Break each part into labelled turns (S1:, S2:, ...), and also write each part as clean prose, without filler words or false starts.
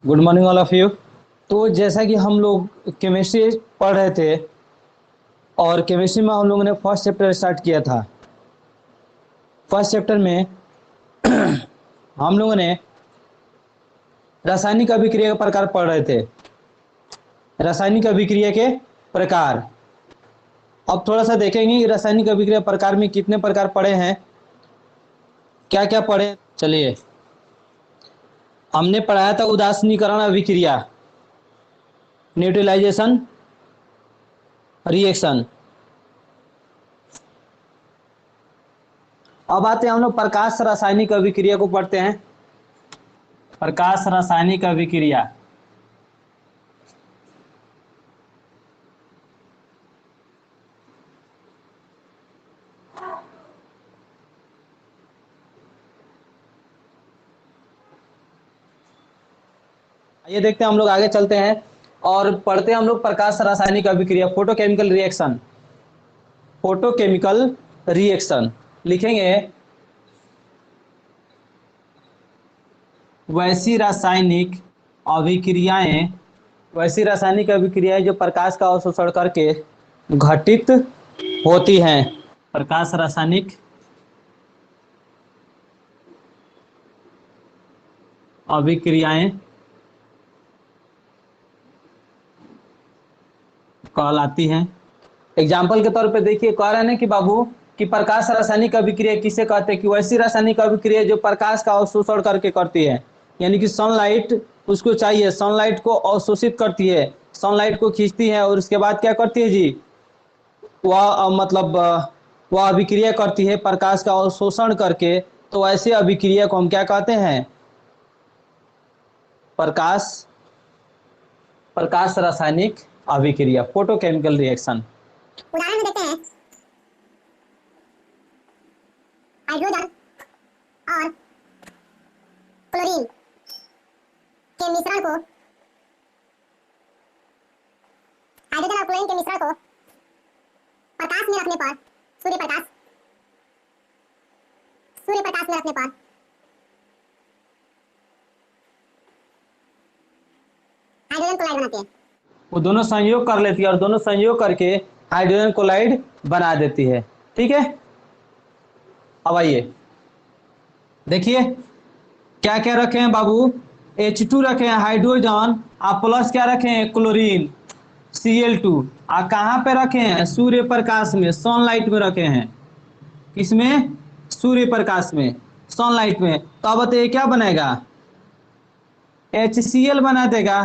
S1: Good morning all of you. तो जैसा कि हम लोग केमिस्ट्री पढ़ रहे थे और केमिस्ट्री में हम लोगों ने फर्स्ट चैप्टर स्टार्ट किया था। फर्स्ट चैप्टर में हम लोगों ने रासायनिक अभिक्रिया के प्रकार पढ़ रहे थे। रासायनिक अभिक्रिया के प्रकार। अब थोड़ा सा देखेंगे कि रासायनिक अभिक्रिया प्रकार में कितने प्रकार पढ़े हैं, क्या क्या पढ़े। चलिए, हमने पढ़ाया था उदासीनीकरण अभिक्रिया, न्यूट्रलाइजेशन रिएक्शन। अब आते हैं हम लोग प्रकाश रासायनिक अभिक्रिया को पढ़ते हैं। प्रकाश रासायनिक अभिक्रिया। ये देखते हैं, हम लोग आगे चलते हैं और पढ़ते हैं हम लोग प्रकाश रासायनिक अभिक्रिया, फोटोकेमिकल रिएक्शन। फोटोकेमिकल रिएक्शन लिखेंगे वैसी रासायनिक अभिक्रियाएं, वैसी रासायनिक अभिक्रियाएं जो प्रकाश का अवशोषण करके घटित होती हैं। प्रकाश रासायनिक अभिक्रियाएं कहलाती हैं। एग्जाम्पल के तौर पे देखिए, कह रहे हैं कि बाबू कि प्रकाश रासायनिक अभिक्रिया किसे कहते हैं, कि वैसी रासायनिक अभिक्रिया जो प्रकाश का अवशोषण करके करती है। यानी कि सनलाइट उसको चाहिए, सनलाइट को अवशोषित करती है, सनलाइट को खींचती है और उसके बाद क्या करती है जी, वह अभिक्रिया करती है प्रकाश का अवशोषण करके। तो ऐसे अभिक्रिया को हम क्या कहते हैं, प्रकाश प्रकाश रासायनिक अभिक्रिया, फोटोकेमिकल रिएक्शन।
S2: उदाहरण में देखते हैं हाइड्रोजन और क्लोरीन के मिश्रण को, हाइड्रोजन और क्लोरीन के मिश्रण को प्रकाश में रखने पर, सूर्य प्रकाश में रखने पर हाइड्रोजन क्लोराइड बनाती है।
S1: वो दोनों संयोग कर लेती है और दोनों संयोग करके हाइड्रोजन क्लोराइड बना देती है। ठीक है, अब आइए देखिए क्या क्या रखे हैं बाबू। H2 रखे हैं हाइड्रोजन, और प्लस क्या रखे हैं, क्लोरीन Cl2। और कहाँ पे रखे हैं, सूर्य प्रकाश में, सनलाइट में रखे हैं। किसमें, सूर्य प्रकाश में, सनलाइट में। तो अब बताइए क्या बनेगा, HCl बना देगा।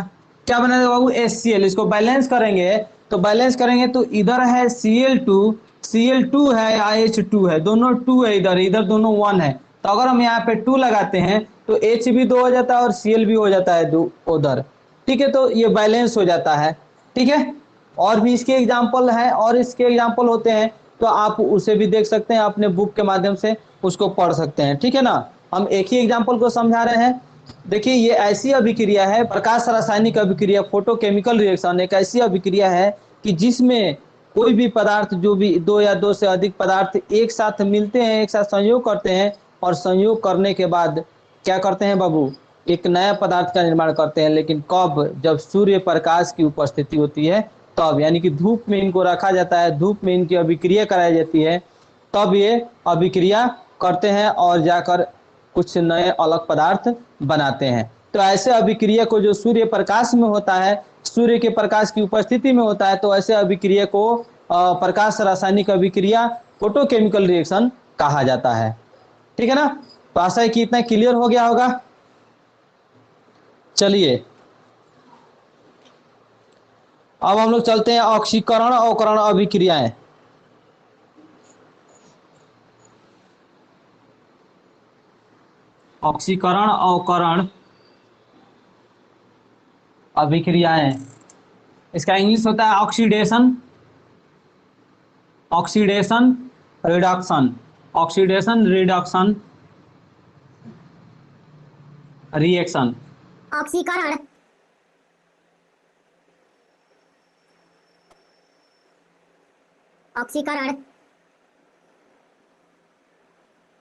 S1: क्या बना देगा बाबू, HCl। इसको बैलेंस करेंगे तो इधर है Cl2 है या H2 है, दोनों 2 है, इधर इधर दोनों 1 है। तो अगर हम यहाँ पे 2 लगाते हैं तो H भी 2 हो जाता है और Cl भी हो जाता है 2 उधर। ठीक है, तो ये बैलेंस हो जाता है। ठीक है, और भी इसके एग्जाम्पल है और इसके एग्जाम्पल होते हैं, तो आप उसे भी देख सकते हैं, अपने बुक के माध्यम से उसको पढ़ सकते हैं। ठीक है ना, हम एक ही एग्जाम्पल को समझा रहे हैं। देखिए, ये ऐसी अभिक्रिया है, प्रकाश रासायनिक अभिक्रिया, फोटोकेमिकल रिएक्शन एक ऐसी अभिक्रिया है कि जिसमें कोई भी पदार्थ, जो भी दो या दो से अधिक पदार्थ एक साथ मिलते हैं, एक साथ संयोग करते हैं, और संयोग करने के बाद क्या करते हैं बाबू, एक नया पदार्थ का निर्माण करते हैं। लेकिन कब, जब सूर्य प्रकाश की उपस्थिति होती है तब, यानी कि धूप में इनको रखा जाता है, धूप में इनकी अभिक्रिया कराई जाती है, तब ये अभिक्रिया करते हैं और जाकर कुछ नए अलग पदार्थ बनाते हैं। तो ऐसे अभिक्रिया को जो सूर्य प्रकाश में होता है, सूर्य के प्रकाश की उपस्थिति में होता है, तो ऐसे अभिक्रिया को प्रकाश रासायनिक अभिक्रिया, फोटोकेमिकल रिएक्शन कहा जाता है। ठीक है ना, तो आशा है कि इतना क्लियर हो गया होगा। चलिए, अब हम लोग चलते हैं ऑक्सीकरण अवकरण अभिक्रियाएं। ऑक्सीकरण अवकरण अभिक्रियाएं, इसका इंग्लिश होता है oxidation, oxidation reduction, oxidation reduction reaction.
S2: ऑक्सीकरण ऑक्सीकरण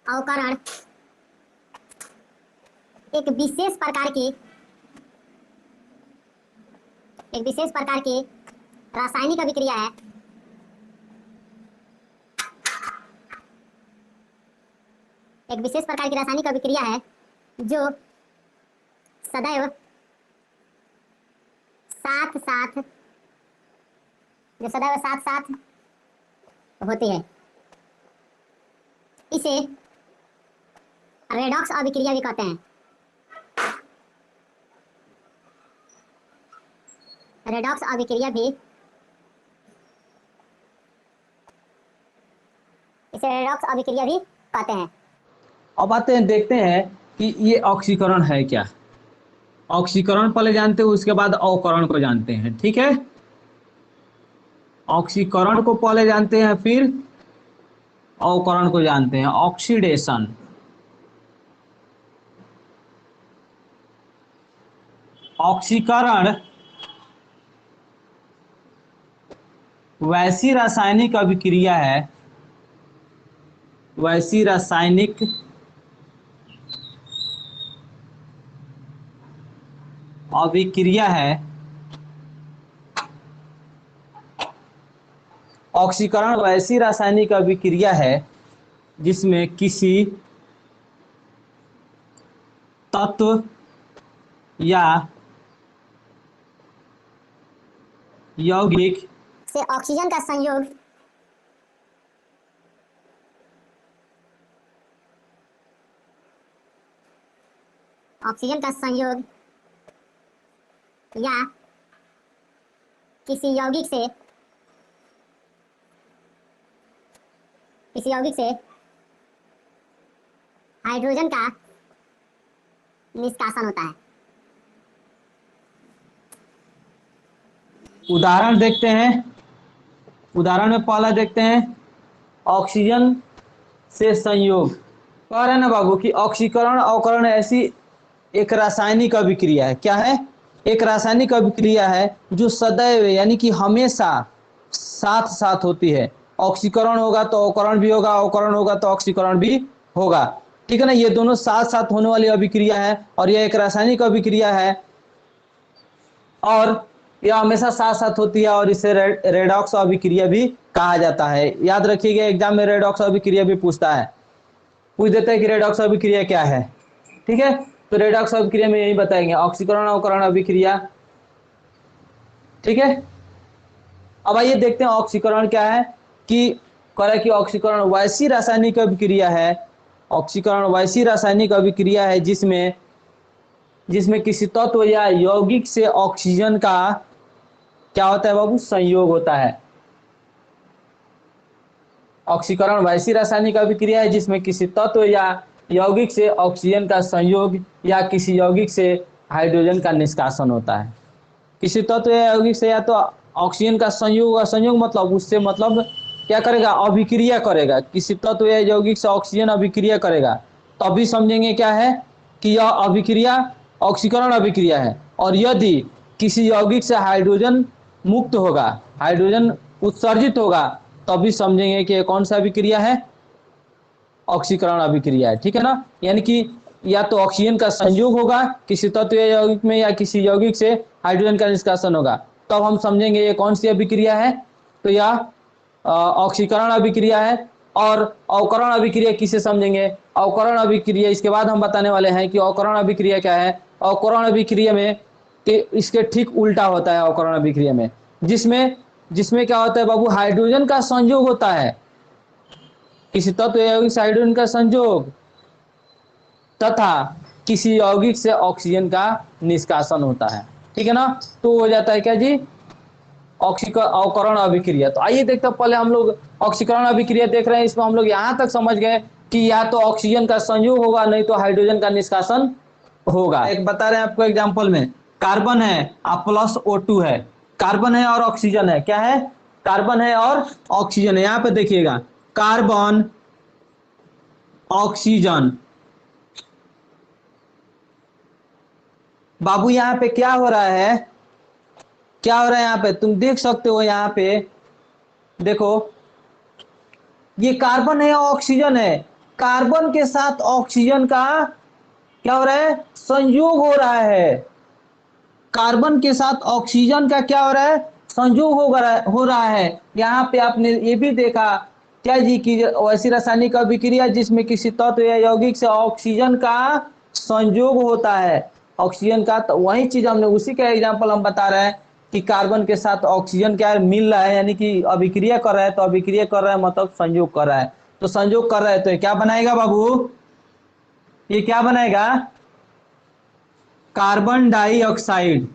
S2: अवकरण एक विशेष प्रकार के एक विशेष प्रकार की रासायनिक अभिक्रिया है एक विशेष प्रकार की रासायनिक अभिक्रिया है जो सदैव साथ साथ होती है। इसे रेडॉक्स अभिक्रिया भी कहते हैं। रेडॉक्स अभिक्रिया भी इसे रेडॉक्स अभिक्रिया भी कहते हैं।
S1: अब आते हैं, देखते हैं कि ये ऑक्सीकरण है क्या। ऑक्सीकरण पहले जानते हैं, उसके बाद अवकरण को जानते हैं, ठीक है। ऑक्सीकरण को पहले जानते हैं, फिर अवकरण को जानते हैं। ऑक्सीडेशन, ऑक्सीकरण वैसी रासायनिक अभिक्रिया है, वैसी रासायनिक अभिक्रिया है। ऑक्सीकरण वैसी रासायनिक अभिक्रिया है जिसमें किसी तत्व या यौगिक
S2: से ऑक्सीजन का संयोग या किसी यौगिक से हाइड्रोजन का निष्कासन होता है।
S1: उदाहरण देखते हैं। उदाहरण में पहला देखते हैं, ऑक्सीजन से संयोग। कह रहे हैं ना बाबू कि ऑक्सीकरण अवकरण ऐसी एक रासायनिक अभिक्रिया है। क्या है? एक रासायनिक अभिक्रिया है जो सदैव यानी कि हमेशा साथ साथ होती है। ऑक्सीकरण होगा तो अवकरण भी होगा, अवकरण होगा तो ऑक्सीकरण भी होगा, ठीक है ना। ये दोनों साथ साथ होने वाली अभिक्रिया है और यह एक रासायनिक अभिक्रिया है और यह हमेशा साथ साथ होती है और इसे रेडॉक्स अभिक्रिया भी कहा जाता है। याद रखिएगा, एग्जाम में रेडॉक्स अभिक्रिया भी पूछता है, पूछ देता है कि रेडॉक्स अभिक्रिया क्या है, ठीक है। तो रेडॉक्स अभिक्रिया में यही बताएंगे, ऑक्सीकरण अवकरण अभिक्रिया, ठीक है। अब आइए देखते हैं ऑक्सीकरण क्या है। कि कह रहा कि ऑक्सीकरण वैसी रासायनिक अभिक्रिया है, ऑक्सीकरण वैसी रासायनिक अभिक्रिया है जिसमें किसी तत्व या यौगिक से ऑक्सीजन का क्या होता है बाबू? संयोग होता है। ऑक्सीकरण वैसी रासायनिक अभिक्रिया है जिसमें किसी तत्व या यौगिक से ऑक्सीजन का संयोग या किसी यौगिक से हाइड्रोजन का निष्कासन होता है। किसी तत्व या यौगिक से या तो ऑक्सीजन का संयोग, संयोग मतलब उससे मतलब क्या करेगा? अभिक्रिया करेगा। किसी तत्व या यौगिक से ऑक्सीजन अभिक्रिया करेगा, तभी समझेंगे क्या है कि यह अभिक्रिया ऑक्सीकरण अभिक्रिया है। और यदि किसी यौगिक से हाइड्रोजन मुक्त होगा, हाइड्रोजन उत्सर्जित होगा, तभी समझेंगे कि कौन सा अभिक्रिया है? ऑक्सीकरण अभिक्रिया है, ठीक है ना। यानी कि या तो ऑक्सीजन का संयोग होगा किसी तत्व या यौगिक में या किसी यौगिक से हाइड्रोजन का निष्कासन होगा, तब हम समझेंगे ये कौन सी अभिक्रिया है। तो यह ऑक्सीकरण अभिक्रिया है। और अवकरण अभिक्रिया किसे समझेंगे? अवकरण अभिक्रिया इसके बाद हम बताने वाले हैं कि अवकरण अभिक्रिया क्या है। अवकरण अभिक्रिया में कि इसके ठीक उल्टा होता है। अवकरण अभिक्रिया में जिसमें क्या होता है बाबू? हाइड्रोजन का संयोग होता है, किसी तत्व या यौगिक से हाइड्रोजन का संयोग तथा किसी यौगिक से ऑक्सीजन का निष्कासन होता है, ठीक है ना। तो हो जाता है क्या जी? अवकरण अभिक्रिया। तो आइए देखते हैं, पहले हम लोग ऑक्सीकरण अभिक्रिया देख रहे हैं। इसमें हम लोग यहां तक समझ गए कि या तो ऑक्सीजन का संयोग होगा, नहीं तो हाइड्रोजन का निष्कासन होगा। एक बता रहे हैं आपको एग्जांपल में, कार्बन है आप प्लस O2 है, कार्बन है और ऑक्सीजन है। क्या है? कार्बन है और ऑक्सीजन है। यहां पे देखिएगा, कार्बन ऑक्सीजन। बाबू यहाँ पे क्या हो रहा है? क्या हो रहा है यहाँ पे? तुम देख सकते हो यहाँ पे, देखो ये कार्बन है ऑक्सीजन है, कार्बन के साथ ऑक्सीजन का क्या हो रहा है? संयोग हो रहा है। कार्बन के साथ ऑक्सीजन का क्या हो रहा है, संयोग हो रहा है। यहाँ पे आपने ये भी देखा क्या जी कि ऐसी रासायनिक अभिक्रिया जिसमें किसी तत्व या यौगिक से ऑक्सीजन का संयोग होता है, ऑक्सीजन का, तो वही चीज हमने उसी का एग्जांपल हम बता रहे हैं कि कार्बन के साथ ऑक्सीजन क्या है, मिल रहा है, यानी कि अभिक्रिया कर रहा है। तो अभिक्रिया कर रहा है मतलब संयोग कर रहा है, तो संयोग कर रहा है तो ये क्या बनाएगा बाबू, ये क्या बनाएगा, कार्बन डाइऑक्साइड।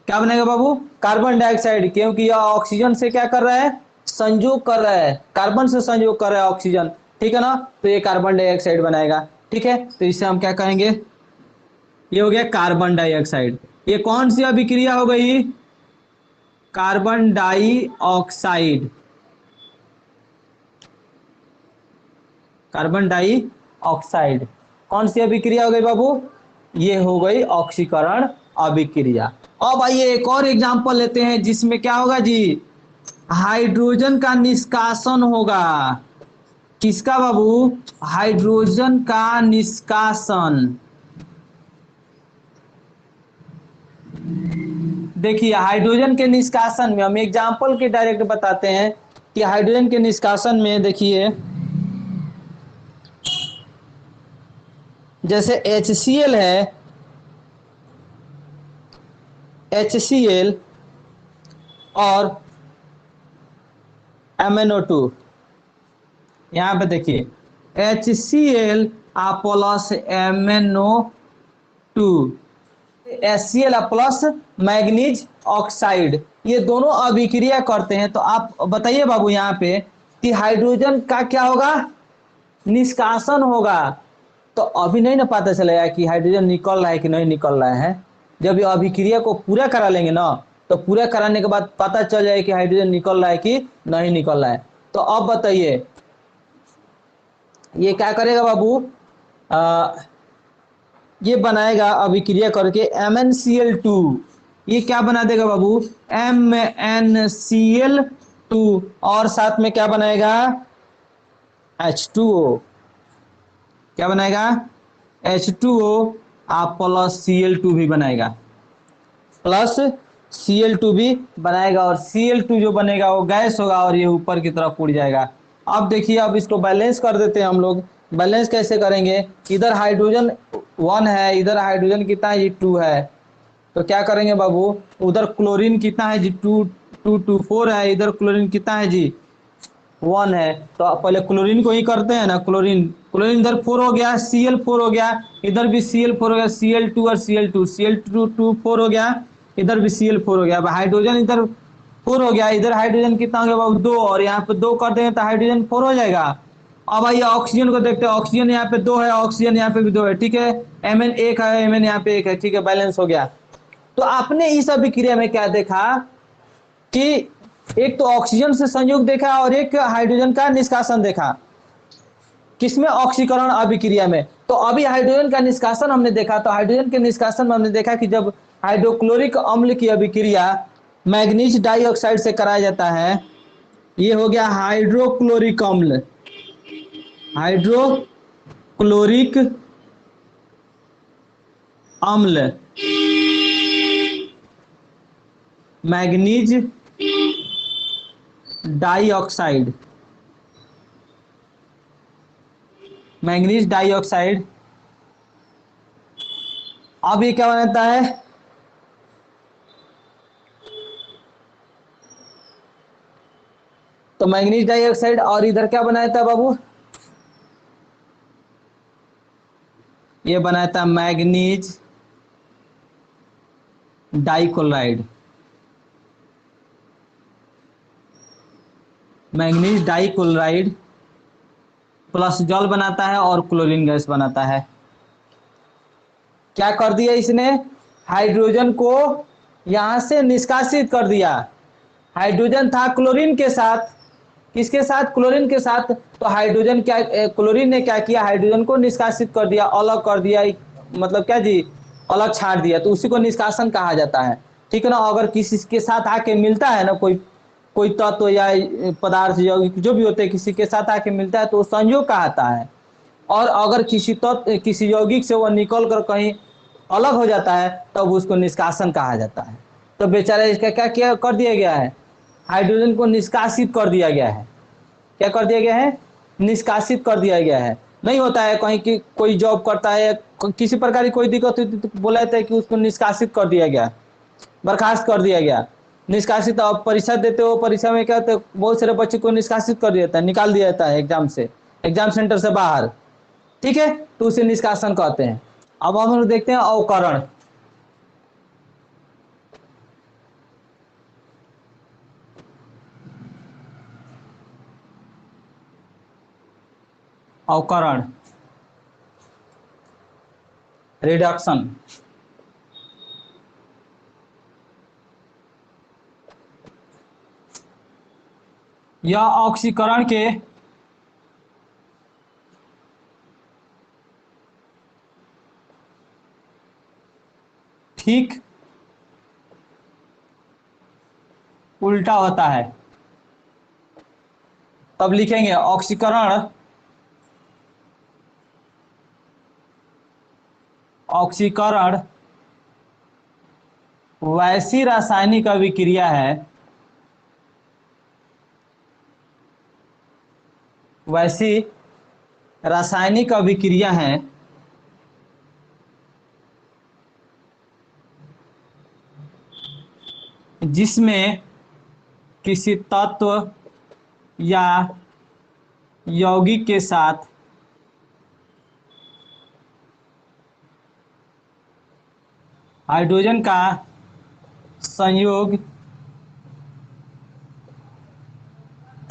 S1: क्या बनेगा बाबू, कार्बन डाइऑक्साइड, क्योंकि यह ऑक्सीजन से क्या कर रहा है, संयोग कर रहा है, कार्बन से संयोग कर रहा है ऑक्सीजन, ठीक है ना, तो ये कार्बन डाइऑक्साइड बनाएगा। ठीक है, तो इसे हम क्या कहेंगे, ये हो गया कार्बन डाइऑक्साइड। ये कौन सी अभिक्रिया हो गई, कार्बन डाइऑक्साइड, कार्बन डाइऑक्साइड कौन सी अभिक्रिया हो गई बाबू, ये हो गई ऑक्सीकरण अभिक्रिया। अब आइए एक और एग्जांपल लेते हैं जिसमें क्या होगा जी, हाइड्रोजन का निष्कासन होगा। किसका बाबू, हाइड्रोजन का निष्कासन। देखिए हाइड्रोजन के निष्कासन में हम एग्जांपल के डायरेक्ट बताते हैं कि हाइड्रोजन के निष्कासन में देखिए, जैसे HCl है, HCl और MnO2, यहाँ पे देखिए HCl plus MnO2, HCl plus manganese oxide, ये दोनों अभिक्रिया करते हैं। तो आप बताइए बाबू यहाँ पे कि हाइड्रोजन का क्या होगा, निष्कासन होगा। तो अभी नहीं ना पता चलेगा कि हाइड्रोजन निकल रहा है कि नहीं निकल रहा है, जब ये अभिक्रिया को पूरा करा लेंगे ना, तो पूरा कराने के बाद पता चल जाए कि हाइड्रोजन निकल रहा है कि नहीं निकल रहा है। तो अब बताइए ये क्या करेगा बाबू, ये बनाएगा अभिक्रिया करके MnCl2, ये क्या बना देगा बाबू, MnCl2, और साथ में क्या बनाएगा, H2O, क्या बनाएगा, H2O प्लस Cl2 भी बनाएगा, प्लस Cl2 भी बनाएगा, और Cl2 जो बनेगा वो गैस होगा और ये ऊपर की तरफ उड़ जाएगा। अब देखिए, अब इसको बैलेंस कर देते हैं हम लोग। बैलेंस कैसे करेंगे, इधर हाइड्रोजन 1 है, इधर हाइड्रोजन कितना है जी 2 है, तो क्या करेंगे बाबू, उधर क्लोरीन कितना है जी 2 है, इधर क्लोरीन कितना है जी 1 है, तो पहले क्लोरीन को ही करते हैं ना, क्लोरीन क्लोरीन इधर 4 हो गया, Cl4 हो गया, इधर भी Cl4 हो गया, Cl2 और Cl2 4 हो गया, इधर भी Cl4 हो गया। अब हाइड्रोजन इधर 4 हो गया, इधर हाइड्रोजन कितना हो गया बाबू 2, और यहाँ पे 2 कर देंगे तो हाइड्रोजन 4 हो जाएगा। अब आइए ऑक्सीजन को देखते हैं, ऑक्सीजन यहाँ पे 2 है, ऑक्सीजन यहाँ पे भी 2 है, ठीक है, Mn 1 है, Mn यहाँ पे 1 है, ठीक है, बैलेंस हो गया। तो आपने इस अभिक्रिया में क्या देखा कि एक तो ऑक्सीजन से संयोग देखा और एक हाइड्रोजन का निष्कासन देखा, किसमें, ऑक्सीकरण अभिक्रिया में। तो अभी हाइड्रोजन का निष्कासन हमने देखा, तो हाइड्रोजन के निष्कासन में हमने देखा कि जब हाइड्रोक्लोरिक अम्ल की अभिक्रिया मैग्नीज डाइऑक्साइड से कराया जाता है, ये हो गया हाइड्रोक्लोरिक अम्ल, हाइड्रोक्लोरिक अम्ल, मैग्नीज डाइऑक्साइड, मैग्नीज डाइऑक्साइड। अब ये क्या बनाता है, तो मैग्नीज डाइऑक्साइड, और इधर क्या बनाया था बाबू, ये बनाया था manganese dichloride, manganese dichloride plus जल बनाता है और क्लोरीन गैस बनाता है। क्या कर दिया इसने, हाइड्रोजन को यहां से निष्कासित कर दिया। हाइड्रोजन था क्लोरीन के साथ, किसके साथ, क्लोरीन के साथ, तो हाइड्रोजन क्या, क्लोरीन ने क्या किया, हाइड्रोजन को निष्कासित कर दिया, अलग कर दिया, मतलब क्या जी, अलग छाड़ दिया, तो उसी को निष्कासन कहा जाता है, ठीक है ना। अगर किसी के साथ आके मिलता है ना, कोई तत्व या पदार्थ जो भी होते हैं, किसी के साथ आके मिलता है तो संयोग कहता है। और अगर किसी तत्व, किसी यौगिक से वह निकल कर कहीं अलग हो जाता है तब उसको निष्कासन कहा जाता है। तो बेचारा इसका क्या किया कर दिया गया है, हाइड्रोजन को निष्कासित कर दिया गया है। क्या कर दिया गया है, निष्कासित कर दिया गया है। नहीं होता है कहीं की कोई जॉब करता है, किसी प्रकार की कोई दिक्कत हुई तो बोला जाता है कि उसको निष्कासित कर दिया गया, बर्खास्त कर दिया गया, निष्कासित। आप परीक्षा देते हो, परीक्षा में क्या होता है, बहुत सारे बच्चे को निष्कासित कर दिया जाता है, निकाल दिया जाता है एग्जाम से, एग्जाम सेंटर से बाहर, ठीक है, तो उसे निष्कासन कहते हैं। अब हम लोग देखते हैं अवकरण। अवकरण, रिडक्शन। यह ऑक्सीकरण के ठीक उल्टा होता है। तब लिखेंगे ऑक्सीकरण, ऑक्सीकरण वैसी रासायनिक अभिक्रिया है, वैसी रासायनिक अभिक्रिया है जिसमें किसी तत्व या यौगिक के साथ हाइड्रोजन का संयोग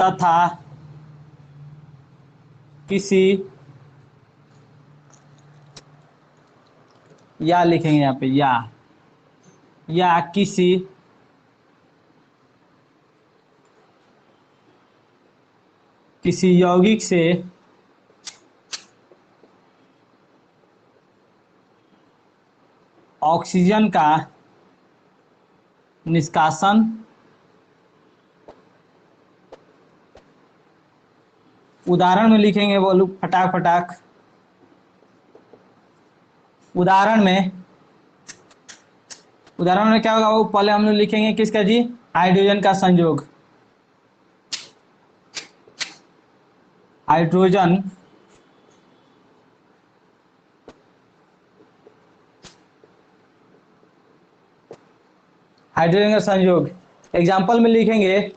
S1: तथा किसी, या लिखेंगे यहाँ पे, या किसी यौगिक से ऑक्सीजन का निष्कासन, उदाहरण में लिखेंगे, बोलू फटाक फटाक। उदाहरण में क्या होगा, वो पहले हम लोग लिखेंगे किसका जी, हाइड्रोजन का संयोग, हाइड्रोजन हाइड्रोजन का संयोग। एग्जाम्पल में लिखेंगे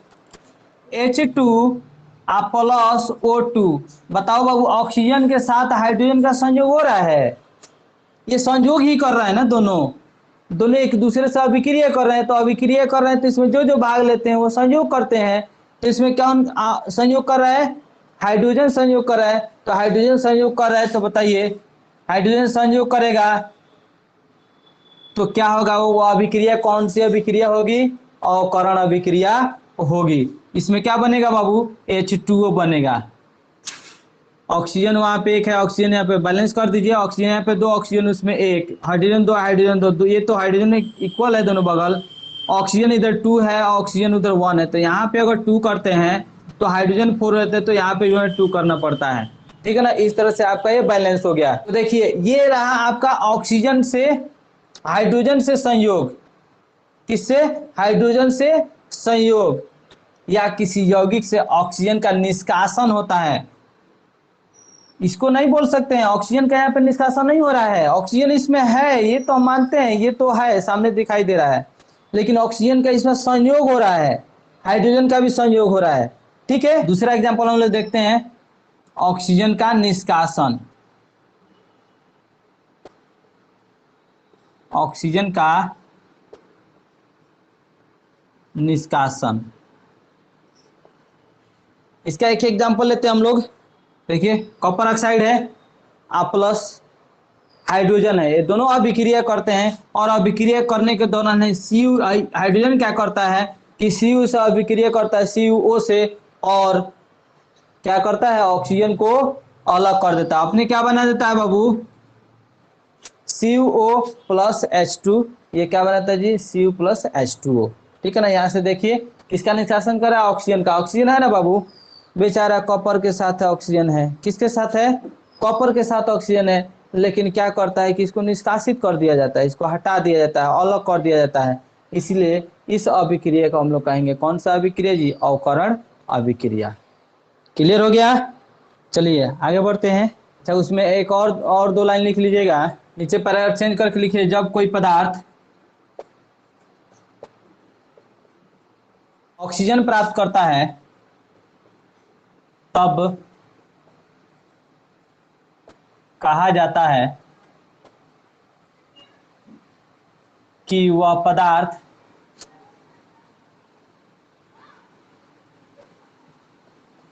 S1: H2 प्लस O2। बताओ बाबू, ऑक्सीजन के साथ हाइड्रोजन का संयोग हो रहा है, ये संयोग ही कर रहा है ना, दोनों एक दूसरे से अभिक्रिया कर रहे हैं। तो अभिक्रिया कर रहे हैं तो इसमें जो जो भाग लेते हैं वो संयोग करते हैं। तो इसमें क्या संयोग कर रहा है, हाइड्रोजन संयोग कर रहा है। तो हाइड्रोजन संयोग कर रहा है, तो बताइए हाइड्रोजन संयोग करेगा तो क्या होगा, वो अभिक्रिया कौन सी अभिक्रिया होगी, अवकरण अभिक्रिया होगी। इसमें क्या बनेगा बाबू, H2O बनेगा। ऑक्सीजन वहां पे एक है, ऑक्सीजन यहाँ पे बैलेंस कर दीजिए, ऑक्सीजन यहाँ पे दो, ऑक्सीजन उसमें एक, हाइड्रोजन दो, हाइड्रोजन दो, ये तो हाइड्रोजन में इक्वल है दोनों बगल। ऑक्सीजन इधर 2 है, ऑक्सीजन उधर 1 है, तो यहाँ पे अगर 2 करते हैं तो हाइड्रोजन 4 रहते हैं, तो यहाँ पे जो है 2 करना पड़ता है, ठीक है ना। इस तरह से आपका ये बैलेंस हो गया। तो देखिए ये रहा आपका ऑक्सीजन से हाइड्रोजन से संयोग, किससे, हाइड्रोजन से संयोग, या किसी यौगिक से ऑक्सीजन का निष्कासन होता है। इसको नहीं बोल सकते हैं ऑक्सीजन का यहाँ पे निष्कासन नहीं हो रहा है, ऑक्सीजन इसमें है, ये तो हम मानते हैं, ये तो है सामने दिखाई दे रहा है, लेकिन ऑक्सीजन का इसमें संयोग हो रहा है, हाइड्रोजन का भी संयोग हो रहा है, ठीक है। दूसरा एग्जांपल हम लोग देखते हैं, ऑक्सीजन का निष्कासन, ऑक्सीजन का निष्कासन। इसका एक एग्जांपल लेते हैं हम लोग। देखिए कॉपर ऑक्साइड है, आ प्लस हाइड्रोजन है, ये दोनों अभिक्रिया करते हैं, और अभिक्रिया करने के दौरान है Cu, हाइड्रोजन क्या करता है कि Cu से अभिक्रिया करता है, CuO से, और क्या करता है, ऑक्सीजन को अलग कर देता है। अपने क्या बना देता है बाबू, CuO प्लस H2, ये क्या बनाता है जी, Cu प्लस H2O, ठीक है ना। यहाँ से देखिए किसका निष्कासन करा, ऑक्सीजन का। ऑक्सीजन है ना बाबू, बेचारा कॉपर के साथ ऑक्सीजन है, किसके साथ है, कॉपर के साथ ऑक्सीजन है, लेकिन क्या करता है कि इसको निष्कासित कर दिया जाता है, इसको हटा दिया जाता है, अलग कर दिया जाता है। इसलिए इस अभिक्रिया को हम लोग कहेंगे कौन सा अभिक्रिया जी? अवकरण अभिक्रिया। क्लियर हो गया? चलिए आगे बढ़ते हैं। अच्छा, उसमें एक और दो लाइन लिख लीजिएगा, नीचे पैराग्राफ चेंज करके लिखिए। जब कोई पदार्थ ऑक्सीजन प्राप्त करता है तब कहा जाता है कि वह पदार्थ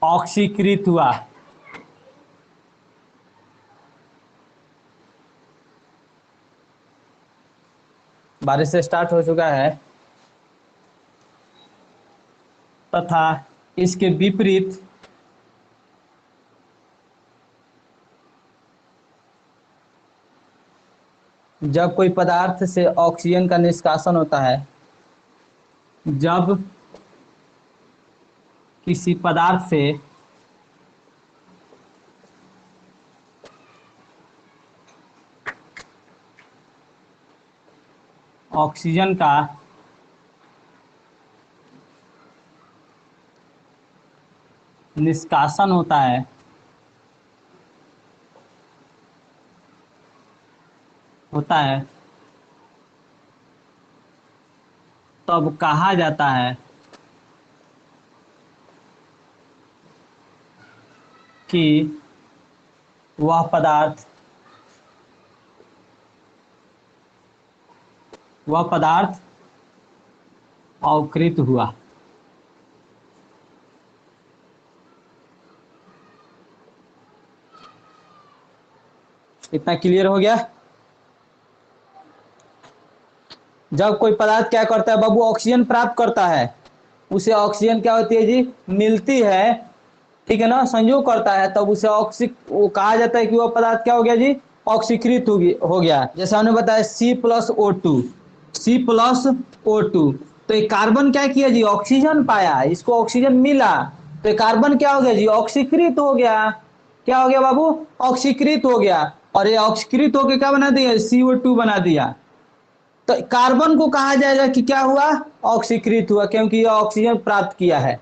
S1: ऑक्सीकृत हुआ। बारिश से स्टार्ट हो चुका है। तथा इसके विपरीत जब कोई पदार्थ से ऑक्सीजन का निष्कासन होता है, जब किसी पदार्थ से ऑक्सीजन का निष्कासन होता है तब कहा जाता है कि वह पदार्थ अवकृत हुआ। इतना क्लियर हो गया? जब कोई पदार्थ क्या करता है बाबू? ऑक्सीजन प्राप्त करता है, उसे ऑक्सीजन क्या होती है जी? मिलती है, ठीक है ना, संयोग करता है, तब उसे वो कहा जाता है कि वह पदार्थ क्या हो गया जी? ऑक्सीकृत हो गया। जैसे हमने बताया C+O2, C+O2, तो एक कार्बन क्या किया जी? ऑक्सीजन पाया, इसको ऑक्सीजन मिला, तो एक कार्बन क्या हो गया जी? ऑक्सीकृत हो गया। क्या हो गया बाबू? ऑक्सीकृत हो गया। और ये ऑक्सीकृत होकर क्या बना दिया? CO2 बना दिया। तो कार्बन को कहा जाएगा कि क्या हुआ? ऑक्सीकृत हुआ, क्योंकि यह ऑक्सीजन प्राप्त किया है।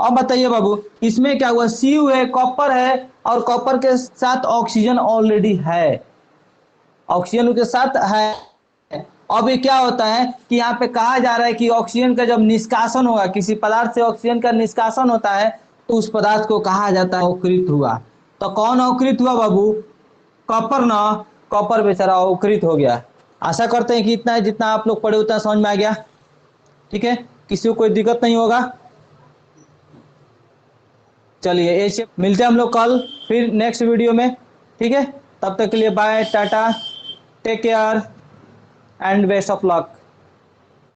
S1: अब बताइए बाबू, इसमें क्या हुआ? Cu है, कॉपर है, और कॉपर के साथ ऑक्सीजन ऑलरेडी है, ऑक्सीजन के साथ है। अब ये क्या होता है कि यहाँ पे कहा जा रहा है कि ऑक्सीजन का जब निष्कासन होगा, किसी पदार्थ से ऑक्सीजन का निष्कासन होता है, तो उस पदार्थ को कहा जाता है अवकृत हुआ। तो कौन अवकृत हुआ बाबू? कॉपर ना, कॉपर बेचारा अवकृत हो गया। आशा करते हैं कि इतना है, जितना आप लोग पढ़े उतना समझ में आ गया। ठीक है, किसी को कोई दिक्कत नहीं होगा। चलिए ऐसे मिलते हैं हम लोग कल फिर नेक्स्ट वीडियो में। ठीक है, तब तक के लिए bye, tata, take care and best of luck.